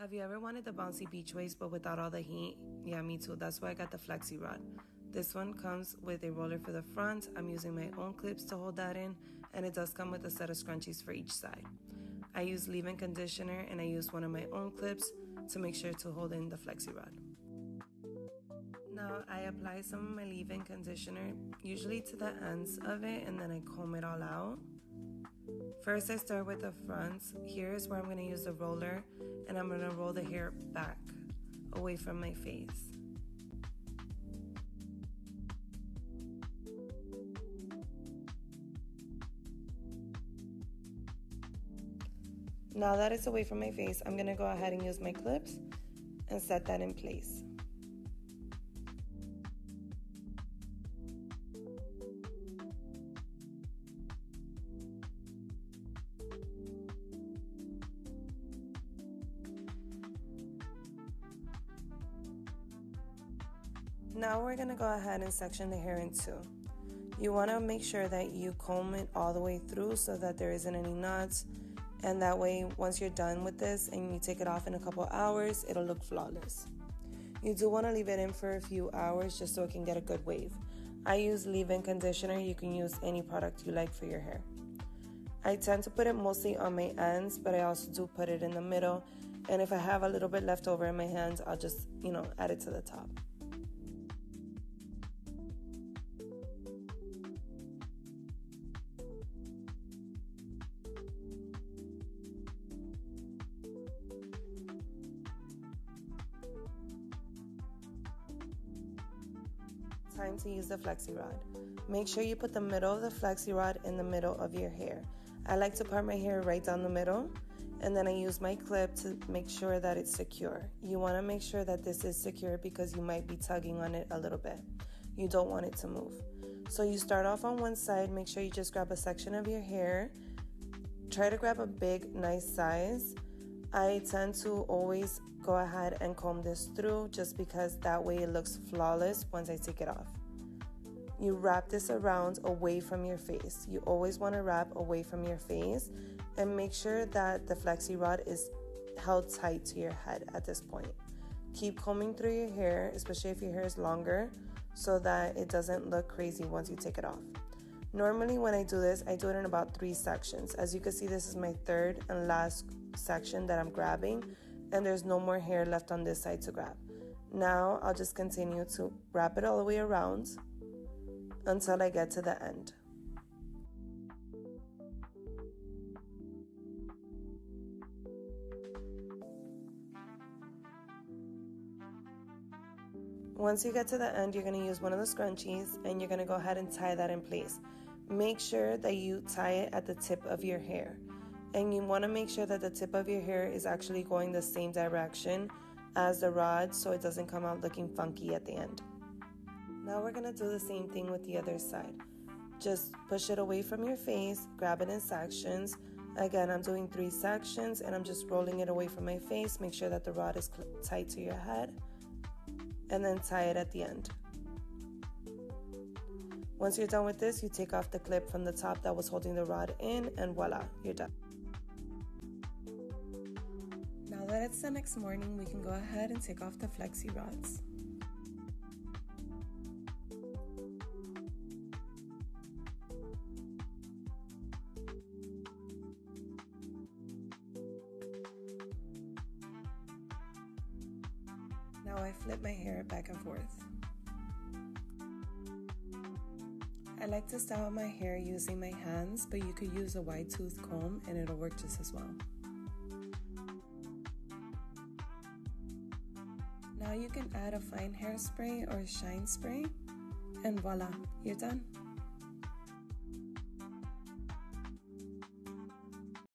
Have you ever wanted the bouncy beach waves but without all the heat? Yeah, me too. That's why I got the Flexirod. This one comes with a roller for the front. I'm using my own clips to hold that in, and it does come with a set of scrunchies for each side. I use leave-in conditioner, and I use one of my own clips to make sure to hold in the Flexirod. Now I apply some of my leave-in conditioner, usually to the ends of it, and then I comb it all out. First I start with the front. Here is where I'm going to use the roller, and I'm going to roll the hair back, away from my face. Now that it's away from my face, I'm going to go ahead and use my clips and set that in place. Now we're going to go ahead and section the hair in two. You want to make sure that you comb it all the way through so that there isn't any knots, and that way once you're done with this and you take it off in a couple hours, it'll look flawless. You do want to leave it in for a few hours just so it can get a good wave. I use leave-in conditioner. You can use any product you like for your hair. I tend to put it mostly on my ends, but I also do put it in the middle, and if I have a little bit left over in my hands, I'll just, add it to the top. Time to use the Flexirod. Make sure you put the middle of the Flexirod in the middle of your hair. I like to part my hair right down the middle, and then I use my clip to make sure that it's secure. You want to make sure that this is secure because you might be tugging on it a little bit. You don't want it to move. So you start off on one side. Make sure you just grab a section of your hair. Try to grab a big, nice size. I tend to always go ahead and comb this through just because that way it looks flawless once I take it off. You wrap this around away from your face. You always want to wrap away from your face and make sure that the Flexirod is held tight to your head at this point. Keep combing through your hair, especially if your hair is longer, so that it doesn't look crazy once you take it off. Normally when I do this, I do it in about 3 sections. As you can see, this is my third and last section that I'm grabbing, and there's no more hair left on this side to grab. Now I'll just continue to wrap it all the way around until I get to the end. Once you get to the end, you're going to use one of the scrunchies and you're going to go ahead and tie that in place. Make sure that you tie it at the tip of your hair. And you want to make sure that the tip of your hair is actually going the same direction as the rod so it doesn't come out looking funky at the end. Now we're going to do the same thing with the other side. Just push it away from your face, grab it in sections. Again, I'm doing 3 sections and I'm just rolling it away from my face. Make sure that the rod is tight to your head, and then tie it at the end. Once you're done with this, you take off the clip from the top that was holding the rod in, and voila, you're done. Now that it's the next morning, we can go ahead and take off the Flexirods. Now I flip my hair back and forth. I like to style my hair using my hands, but you could use a wide tooth comb and it'll work just as well. Now you can add a fine hairspray or a shine spray, and voila, you're done.